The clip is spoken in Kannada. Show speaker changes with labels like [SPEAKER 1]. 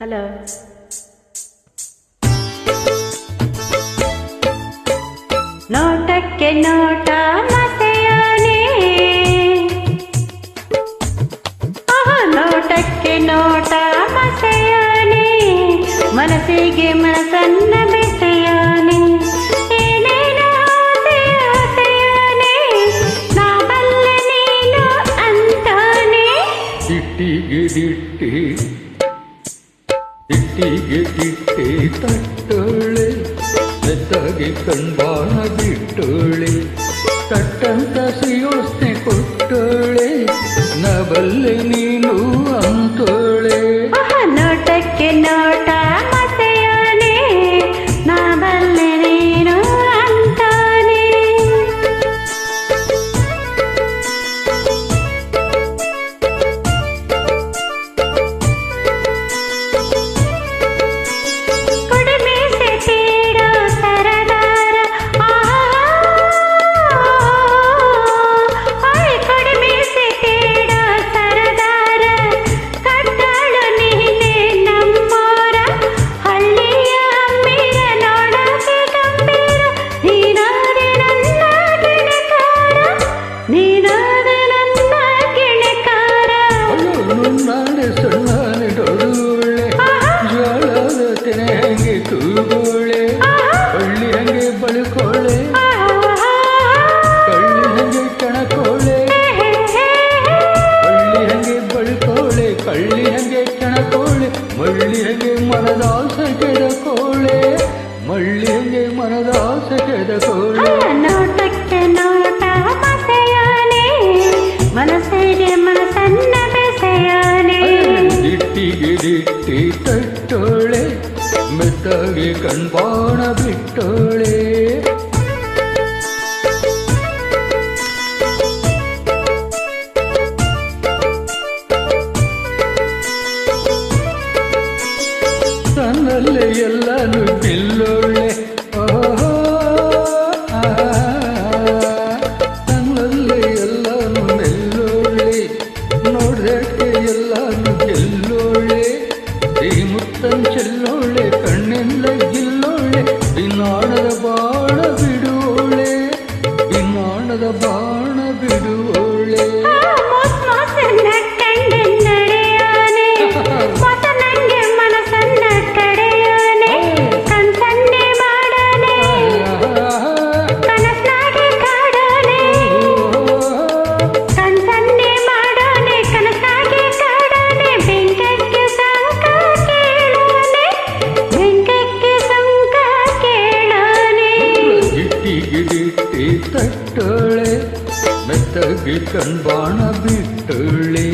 [SPEAKER 1] ಹಲೋ. ನೋಟಕ್ಕೆ ನೋಟ ಮಸೆಯಾನೆ, ನೋಟಕ್ಕೆ ನೋಟ ಮಸೆಯಾನೆ, ಮನಸ್ಸಿಗೆ ಮನಸ್ಸನ್ನ ಬೆಸೆಯಾನೆ, ಏನೇನೋ ಆಸೆಯಾನೆ, ನಾ ಬಲ್ಲೆ ನೀನು ಅಂತಾನೆ.
[SPEAKER 2] ದಿಟ್ಟಿಗೆ ದಿಟ್ಟಿ ದಿಟ್ಟಿಗೆ ದಿಟ್ಟಿ ತಟ್ಟೋಳೆ, ಮೆತ್ತಗೆ ಕಣ್ಬಾಣ ಬಿಟ್ಟೋಳೆ, ತಟ್ಟಂತ ಸಿಯೋಸ್ನೆ ಕೊಟ್ಟೋಳೆ, ನಬಲ್ಲೆ ನೀನು ಅಂತೋಳೆ.
[SPEAKER 1] ನೋಟಕ್ಕೆ ನೋಟ ಮಸೆಯಾನೆ, ನಾ ಬಲ್ಲೆ ನೀನು ಅಂತಾನೆ. ಕೊಡಮೀಸೆ ತೀಡೋ ಸರದಾರ, ಕೊಡಮೀಸೆ ತೀಡೋ ಸರದಾರ, ಕಟ್ಟಾಳು ನೀನೆ ನಮ್ಮೋರ, ಹಳ್ಳಿಯ ಅಮ್ಮಿರ ನೋಡಕ್ಕೆ ಗಂಭೀರ, ನೀನಾದೆ ನನ್ನ ಗಿಣಕಾರ, ನೀನಾದೆ ನನ್ನ ಗಿಣಕಾರ.
[SPEAKER 2] ನುಣ್ಣಾಡೆ ಸಣ್ಣಾನೆ ಡೊಳ್ಳೆ, ಜ್ವಾಳದ ತೆನೆ ಹಂಗೆ ತೂಗೋಳೆ, ಹಳ್ಳಿ ಹಂಗೆ ಬಳ್ಕೋಳೆ, ಕಳ್ಳಿ ಹಂಗೆ ಕಣಕೋಳೆ, ಹಳ್ಳಿ ಹಂಗೆ ಬಳ್ಕೋಳೆ, ಕಳ್ಳಿ ಹಂಗೆ ಕಣಕೋಳೆ, ಮಳ್ಳಿ ಹಂಗೆ ಮನದಾಸೆ ಕೆಡಕೋಳೆ, ಮಳ್ಳಿ ಹಂಗೆ ಮನದಾಸೆ ಕೆಡಕೋಳೆ.
[SPEAKER 1] ನೋಟಕ್ಕೆ ನೋಟ ಮಸೆಯಾನೆ, ಮನಸ್ಸಿಗೆ ಮನಸ್ಸನ್ನ ಬೆಸೆಯಾನೆ.
[SPEAKER 2] ದಿಟ್ಟಿಗೆ ದಿಟ್ಟಿ ತಟ್ಟೋಳೆ, ಮೆತ್ತಗೆ ಕಣ್ಬಾಣ ಬಿಟ್ಟೋಳೆ. ತನ್ನಲ್ಲೇ ಎಲ್ಲನೂ ಗೆಲ್ಲೋಳೆ, ತನ್ನಲ್ಲೇ ಎಲ್ಲನೂ ಮೆಲ್ಲೋಳೆ, ನೋಡ್ದಕ್ಕೆ ಎಲ್ಲನೂ ಗೆಲ್ಲೋಳೆ, ಈ ಮುತ್ತನ್ ಚೆಲ್ಲೋಳೆ, ಕಣ್ಣೆಲ್ಲ ಗಿಲ್ಲೋಳೆ, ಬಿನ್ನಾಣದ ಬಾಣ ಬಿಡುವೋಳೆ, ಬಿನ್ನಾಣದ ಬಾಣ ಬಿಡುವೋಳೆ.
[SPEAKER 1] ಮೋಸನ್ನ ಕಂಡು ನಡೆಯಾನೆ, ಮೋಸ ನಂಗೆ ಮನಸ್ಸನ್ನ ಕಡೆಯಾನೆ, ಕನ್ಸನ್ನೆ ಮಾಡಾನೆ, ಕನಸ್ನಾಗೆ ಕಾಡಾನೆ, ಕನ್ಸನ್ನೆ ಮಾಡಾನೆ, ಕನಸಾಗೆ ಕಾಡಾನೆ, ಬೆಂಕಕ್ಕೆ ಸಂಕ ಕೇಳಾನೆ, ಬೆಂಕಕ್ಕೆ ಸಂಕ ಕೇಳಾನೆ.
[SPEAKER 2] ದಿಟ್ಟಿಗೆ ದಿಟ್ಟಿ ತಟ್ಟೋಳೆ, ಮೆತ್ತಗೆ ಕಣ್ಬಾಣ ಬಿಟ್ಟೋಳೆ.